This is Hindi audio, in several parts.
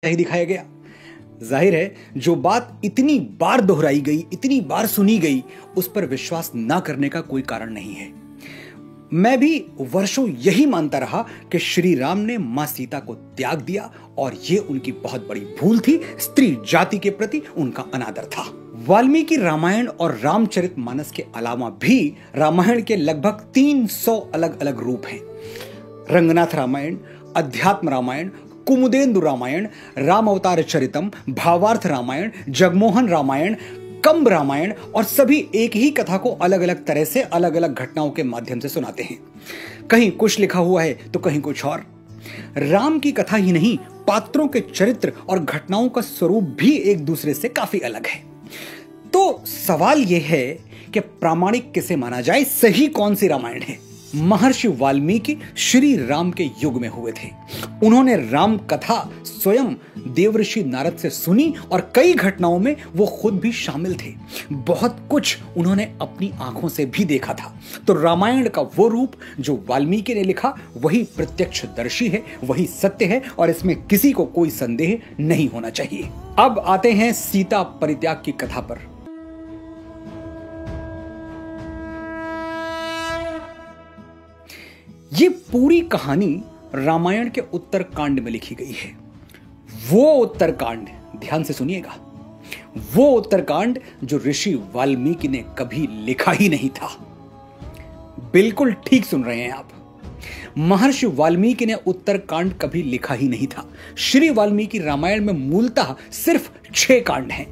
नहीं दिखाया गया। जाहिर है जो बात इतनी बार दोहराई गई, इतनी बार सुनी गई, उस पर विश्वास ना करने का कोई कारण नहीं है। मैं भी वर्षों यही मानता रहा कि श्री राम ने मां सीता को त्याग दिया और यह उनकी बहुत बड़ी भूल थी। स्त्री जाति के प्रति उनका अनादर था। वाल्मीकि रामायण और रामचरितमानस के अलावा भी रामायण के लगभग 300 अलग अलग रूप हैं। रंगनाथ रामायण, अध्यात्म रामायण, कुमुदेंदु रामायण, राम अवतार चरितम, भावार्थ रामायण, जगमोहन रामायण, कंब रामायण, और सभी एक ही कथा को अलग अलग तरह से अलग अलग घटनाओं के माध्यम से सुनाते हैं। कहीं कुछ लिखा हुआ है तो कहीं कुछ और। राम की कथा ही नहीं, पात्रों के चरित्र और घटनाओं का स्वरूप भी एक दूसरे से काफी अलग है। तो सवाल यह है कि प्रामाणिक किसे माना जाए, सही कौन सी रामायण है? महर्षि वाल्मीकि श्री राम के युग में हुए थे। उन्होंने राम कथा स्वयं देवर्षि नारद से सुनी और कई घटनाओं में वो खुद भी शामिल थे। बहुत कुछ उन्होंने अपनी आंखों से भी देखा था। तो रामायण का वो रूप जो वाल्मीकि ने लिखा वही प्रत्यक्षदर्शी है, वही सत्य है और इसमें किसी को कोई संदेह नहीं होना चाहिए। अब आते हैं सीता परित्याग की कथा पर। ये पूरी कहानी रामायण के उत्तरकांड में लिखी गई है। वो उत्तरकांड, ध्यान से सुनिएगा, वो उत्तरकांड जो ऋषि वाल्मीकि ने कभी लिखा ही नहीं था। बिल्कुल ठीक सुन रहे हैं आप। महर्षि वाल्मीकि ने उत्तरकांड कभी लिखा ही नहीं था। श्री वाल्मीकि रामायण में मूलतः सिर्फ 6 कांड हैं।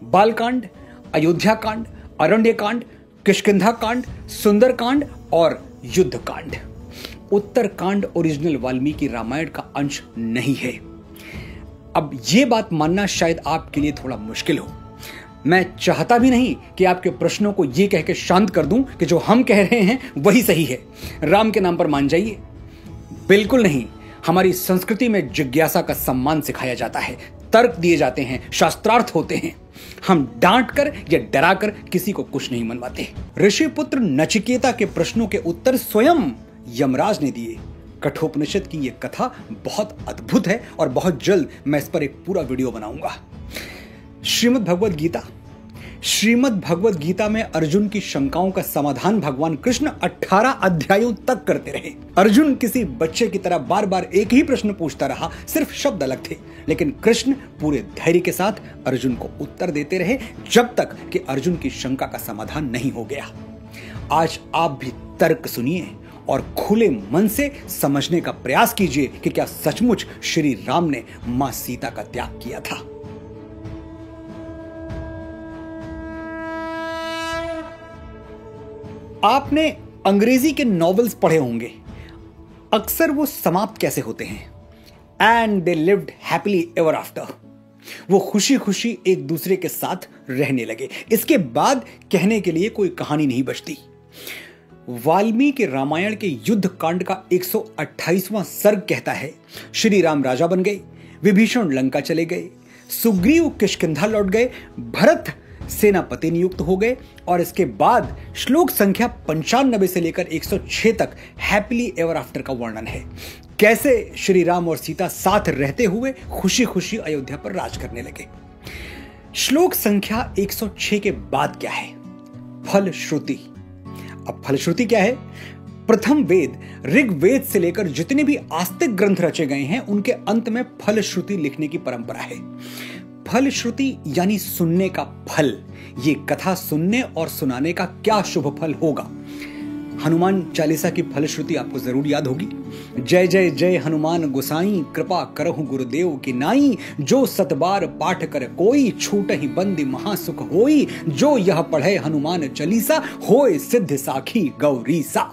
बालकांड, अयोध्या कांड, अरण्य कांड, किष्किंधा कांड, सुंदर कांड और युद्ध कांड। उत्तरकांड ओरिजिनल वाल्मीकि रामायण का अंश नहीं है। अब यह बात मानना शायद आपके लिए थोड़ा मुश्किल हो। मैं चाहता भी नहीं कि आपके प्रश्नों को यह कह के शांत कर दूं कि जो हम कह रहे हैं वही सही है, राम के नाम पर मान जाइए। बिल्कुल नहीं। हमारी संस्कृति में जिज्ञासा का सम्मान सिखाया जाता है, तर्क दिए जाते हैं, शास्त्रार्थ होते हैं। हम डांट कर या डरा कर किसी को कुछ नहीं मनवाते। ऋषि पुत्र नचिकेता के प्रश्नों के उत्तर स्वयं यमराज ने दिए। कठोपनिषद की यह कथा बहुत अद्भुत है और बहुत जल्द मैं इस पर एक पूरा वीडियो बनाऊंगा। श्रीमद् भगवद गीता में अर्जुन की शंकाओं का समाधान भगवान कृष्ण 18 अध्यायों तक करते रहे। अर्जुन किसी बच्चे की तरह बार बार एक ही प्रश्न पूछता रहा, सिर्फ शब्द अलग थे, लेकिन कृष्ण पूरे धैर्य के साथ अर्जुन को उत्तर देते रहे जब तक कि अर्जुन की शंका का समाधान नहीं हो गया। आज आप भी तर्क सुनिए और खुले मन से समझने का प्रयास कीजिए कि क्या सचमुच श्री राम ने मां सीता का त्याग किया था। आपने अंग्रेजी के नॉवेल्स पढ़े होंगे। अक्सर वो समाप्त कैसे होते हैं? And they lived happily ever after. वो खुशी खुशी एक दूसरे के साथ रहने लगे। इसके बाद कहने के लिए कोई कहानी नहीं बचती। वाल्मीकि रामायण के युद्ध कांड का 128वां सर्ग कहता है, श्री राम राजा बन गए, विभीषण लंका चले गए, सुग्रीव किष्किंधा लौट गए, भरत सेनापति नियुक्त हो गए, और इसके बाद श्लोक संख्या 95 से लेकर 106 तक हैप्पीली एवर आफ्टर का वर्णन है। कैसे श्री राम और सीता साथ रहते हुए खुशी खुशी अयोध्या पर राज करने लगे। श्लोक संख्या 106 के बाद क्या है? फलश्रुति। अब फलश्रुति क्या है? प्रथम वेद ऋग्वेद से लेकर जितने भी आस्तिक ग्रंथ रचे गए हैं उनके अंत में फलश्रुति लिखने की परंपरा है। फलश्रुति यानी सुनने का फल। ये कथा सुनने और सुनाने का क्या शुभ फल होगा। हनुमान चालीसा की फलश्रुति आपको जरूर याद होगी। जय जय जय हनुमान गोसाई, कृपा करहु गुरुदेव की नाई, जो सतबार पाठ कर कोई, छूट ही बंदी महासुख होई, जो यह पढ़े हनुमान चालीसा, होए सिद्ध साखी गौरी सा।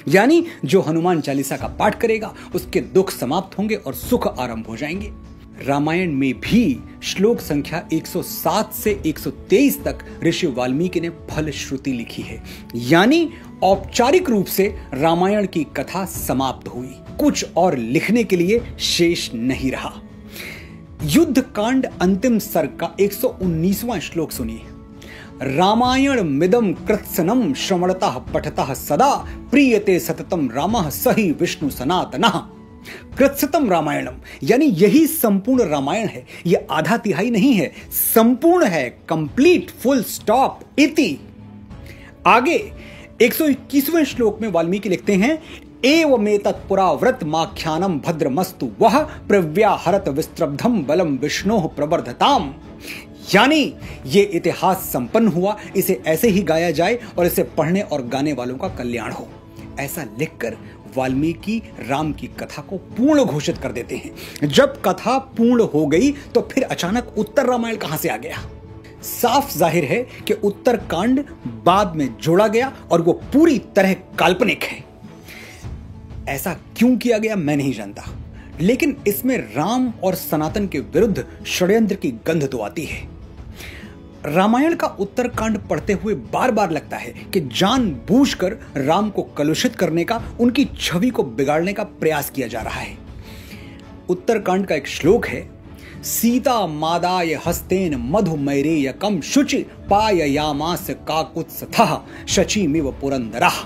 यानी जो हनुमान चालीसा का पाठ करेगा उसके दुख समाप्त होंगे और सुख आरंभ हो जाएंगे। रामायण में भी श्लोक संख्या 107 से 123 तक ऋषि वाल्मीकि ने फलश्रुति लिखी है। यानी औपचारिक रूप से रामायण की कथा समाप्त हुई, कुछ और लिखने के लिए शेष नहीं रहा। युद्ध कांड अंतिम सर्ग का 119वां श्लोक सुनिए। रामायण मिदम कृत्सनम श्रवणतः पठतः सदा, प्रीयते सततम रामः सहि विष्णु सनातनः। कृत्सतम रामायणम, यानी यही संपूर्ण रामायण है। यह आधा तिहाई नहीं है, संपूर्ण है, कंप्लीट, फुल स्टॉप, इति। आगे 121वें श्लोक में वाल्मीकि लिखते हैं, एवमेतत् पुराव्रत माख्यानम भद्रमस्तु वह प्रव्याहरत विस्त्रब्धम बलम विष्णोः प्रवर्धताम। यानी ये इतिहास संपन्न हुआ, इसे ऐसे ही गाया जाए और इसे पढ़ने और गाने वालों का कल्याण हो। ऐसा लिखकर वाल्मीकि राम की कथा को पूर्ण घोषित कर देते हैं। जब कथा पूर्ण हो गई तो फिर अचानक उत्तर रामायण कहां से आ गया? साफ जाहिर है कि उत्तर कांड बाद में जोड़ा गया और वो पूरी तरह काल्पनिक है। ऐसा क्यों किया गया मैं नहीं जानता, लेकिन इसमें राम और सनातन के विरुद्ध षड्यंत्र की गंध तो आती है। रामायण का उत्तरकांड पढ़ते हुए बार बार लगता है कि जानबूझकर राम को कलुषित करने का, उनकी छवि को बिगाड़ने का प्रयास किया जा रहा है। उत्तरकांड का एक श्लोक है, सीता मादाय हस्तेन मधुमैरेयकम शुचि पाययामास काकुत्स्थः शचीमिव पुरंदरः।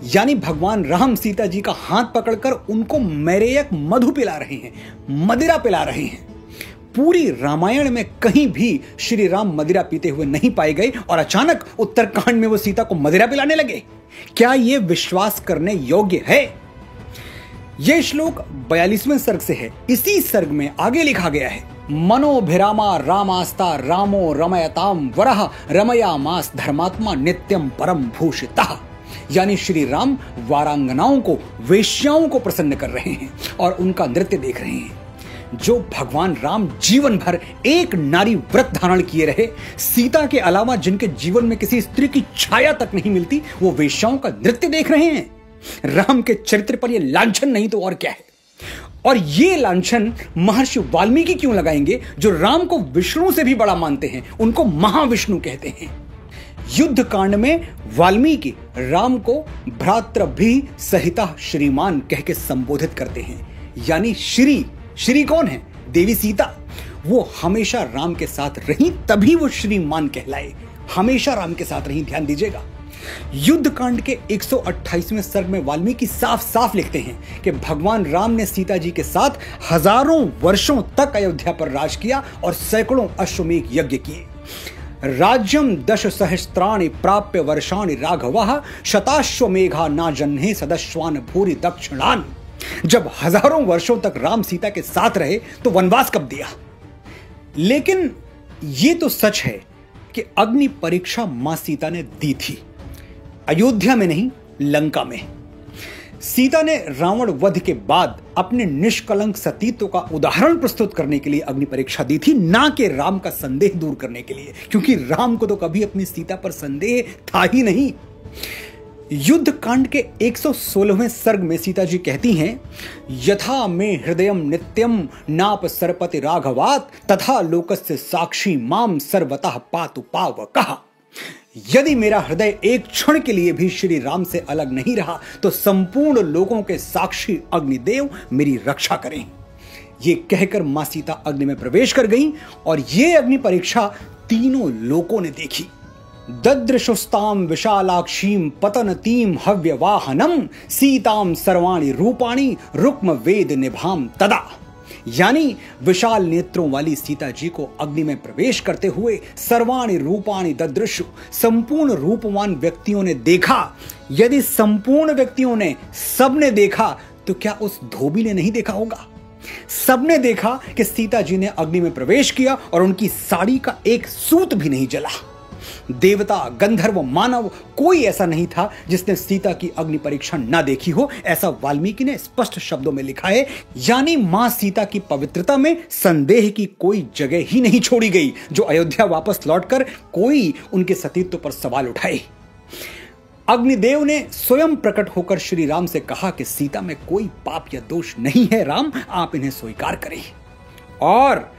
यानी भगवान राम सीता जी का हाथ पकड़कर उनको मैरेयक मधु पिला रहे हैं, मदिरा पिला रहे हैं। पूरी रामायण में कहीं भी श्री राम मदिरा पीते हुए नहीं पाए गए और अचानक उत्तरकांड में वो सीता को मदिरा पिलाने लगे। क्या यह विश्वास करने योग्य है? यह श्लोक 42वें सर्ग से है। इसी सर्ग में आगे लिखा गया है, मनोभिरामा रामास्ता रामो रमयताम वरह रमयामास धर्मात्मा नित्यम परम भूषितः। यानी श्री राम वारांगनाओं को, वेश्याओं को प्रसन्न कर रहे हैं और उनका नृत्य देख रहे हैं। जो भगवान राम जीवन भर एक नारी व्रत धारण किए रहे, सीता के अलावा जिनके जीवन में किसी स्त्री की छाया तक नहीं मिलती, वो वेश्याओं का नृत्य देख रहे हैं। राम के चरित्र पर यह लांछन नहीं तो और क्या है? और ये लांछन महर्षि वाल्मीकि क्यों लगाएंगे, जो राम को विष्णु से भी बड़ा मानते हैं, उनको महाविष्णु कहते हैं। युद्ध कांड में वाल्मीकि राम को भ्रातृभि सहिता श्रीमान कह के संबोधित करते हैं। यानी श्री कौन है? देवी सीता। वो हमेशा राम के साथ रही, तभी वो श्रीमान कहलाए। हमेशा राम के साथ रही, ध्यान दीजिएगा। युद्ध कांड के 128वें सर्ग में वाल्मीकि साफ साफ लिखते हैं कि भगवान राम ने सीता जी के साथ हजारों वर्षों तक अयोध्या पर राज किया और सैकड़ों अश्वमेध यज्ञ किए। राज्यम 10 सहस्त्राणि प्राप्य वर्षाणि राघवः शताश्वमेघा ना जन्हे सदस्वान भूरि दक्षिणान। जब हजारों वर्षों तक राम सीता के साथ रहे तो वनवास कब दिया? लेकिन यह तो सच है कि अग्नि परीक्षा मां सीता ने दी थी, अयोध्या में नहीं, लंका में। सीता ने रावण वध के बाद अपने निष्कलंक सतीत्व का उदाहरण प्रस्तुत करने के लिए अग्नि परीक्षा दी थी, ना कि राम का संदेह दूर करने के लिए, क्योंकि राम को तो कभी अपनी सीता पर संदेह था ही नहीं। युद्ध कांड के 116वें सर्ग में सीता जी कहती हैं, यथा में हृदयम नित्यम नाप सरपति राघवात तथा लोकस्य साक्षी माम सर्वतः पातु पावकः। यदि मेरा हृदय एक क्षण के लिए भी श्री राम से अलग नहीं रहा तो संपूर्ण लोगों के साक्षी अग्निदेव मेरी रक्षा करें। ये कहकर मां सीता अग्नि में प्रवेश कर गईं और ये अग्नि परीक्षा तीनों लोगों ने देखी। ददृशुस्ताम विशालाक्षीम पतनतीम हव्यवाहनम सीताम सर्वाणि रूपाणि रुक्म वेद निभाम तदा। यानी विशाल नेत्रों वाली सीता जी को अग्नि में प्रवेश करते हुए सर्वाणि रूपाणि ददृशु, संपूर्ण रूपवान व्यक्तियों ने देखा। यदि संपूर्ण व्यक्तियों ने, सबने देखा, तो क्या उस धोबी ने नहीं देखा होगा? सबने देखा कि सीता जी ने अग्नि में प्रवेश किया और उनकी साड़ी का एक सूत भी नहीं जला। देवता, गंधर्व, मानव, कोई ऐसा नहीं था जिसने सीता की अग्नि परीक्षा ना देखी हो, ऐसा वाल्मीकि ने स्पष्ट शब्दों में लिखा है। यानी मां सीता की पवित्रता में संदेह की कोई जगह ही नहीं छोड़ी गई, जो अयोध्या वापस लौटकर कोई उनके सतीत्व पर सवाल उठाए। अग्निदेव ने स्वयं प्रकट होकर श्री राम से कहा कि सीता में कोई पाप या दोष नहीं है, राम आप इन्हें स्वीकार करें। और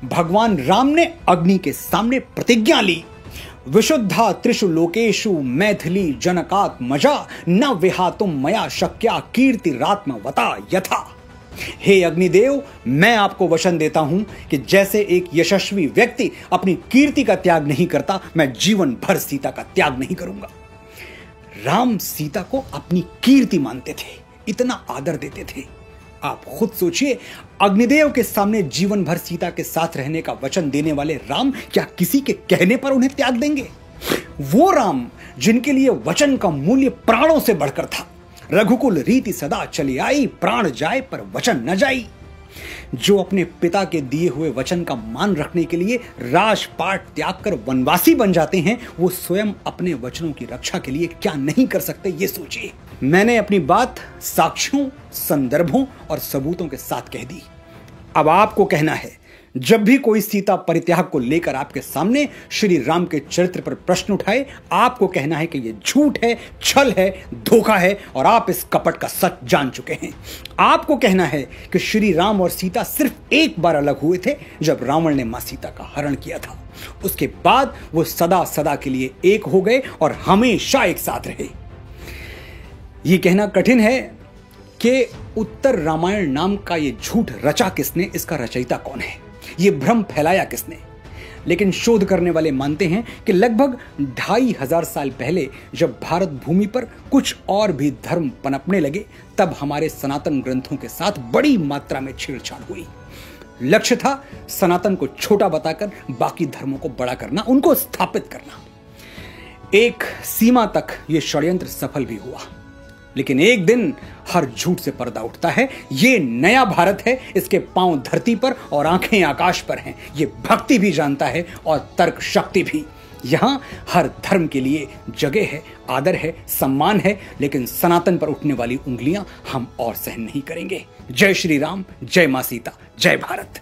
भगवान राम ने अग्नि के सामने प्रतिज्ञा ली, विशुद्धा त्रिषु लोकेषु मैथिली जनकात्मजा न विहातुम मया शक्या कीर्तिरात्मवता यथा। हे अग्निदेव, मैं आपको वचन देता हूं कि जैसे एक यशस्वी व्यक्ति अपनी कीर्ति का त्याग नहीं करता, मैं जीवन भर सीता का त्याग नहीं करूंगा। राम सीता को अपनी कीर्ति मानते थे, इतना आदर देते थे। आप खुद सोचिए, अग्निदेव के सामने जीवन भर सीता के साथ रहने का वचन देने वाले राम क्या किसी के कहने पर उन्हें त्याग देंगे? वो राम जिनके लिए वचन का मूल्य प्राणों से बढ़कर था। रघुकुल रीति सदा चली आई, प्राण जाए पर वचन न जाई। जो अपने पिता के दिए हुए वचन का मान रखने के लिए राजपाट त्याग कर वनवासी बन जाते हैं, वो स्वयं अपने वचनों की रक्षा के लिए क्या नहीं कर सकते, ये सोचिए। मैंने अपनी बात साक्ष्यों, संदर्भों और सबूतों के साथ कह दी। अब आपको कहना है, जब भी कोई सीता परित्याग को लेकर आपके सामने श्री राम के चरित्र पर प्रश्न उठाए, आपको कहना है कि यह झूठ है, छल है, धोखा है और आप इस कपट का सच जान चुके हैं। आपको कहना है कि श्री राम और सीता सिर्फ एक बार अलग हुए थे, जब रावण ने मां सीता का हरण किया था। उसके बाद वो सदा सदा के लिए एक हो गए और हमेशा एक साथ रहे। यह कहना कठिन है कि उत्तर रामायण नाम का ये झूठ रचा किसने, इसका रचयिता कौन है, ये भ्रम फैलाया किसने। लेकिन शोध करने वाले मानते हैं कि लगभग 2500 साल पहले जब भारत भूमि पर कुछ और भी धर्म पनपने लगे, तब हमारे सनातन ग्रंथों के साथ बड़ी मात्रा में छेड़छाड़ हुई। लक्ष्य था सनातन को छोटा बताकर बाकी धर्मों को बड़ा करना, उनको स्थापित करना। एक सीमा तक यह षड्यंत्र सफल भी हुआ, लेकिन एक दिन हर झूठ से पर्दा उठता है। ये नया भारत है, इसके पांव धरती पर और आंखें आकाश पर हैं। ये भक्ति भी जानता है और तर्क शक्ति भी। यहां हर धर्म के लिए जगह है, आदर है, सम्मान है, लेकिन सनातन पर उठने वाली उंगलियां हम और सहन नहीं करेंगे। जय श्री राम, जय मां सीता, जय भारत।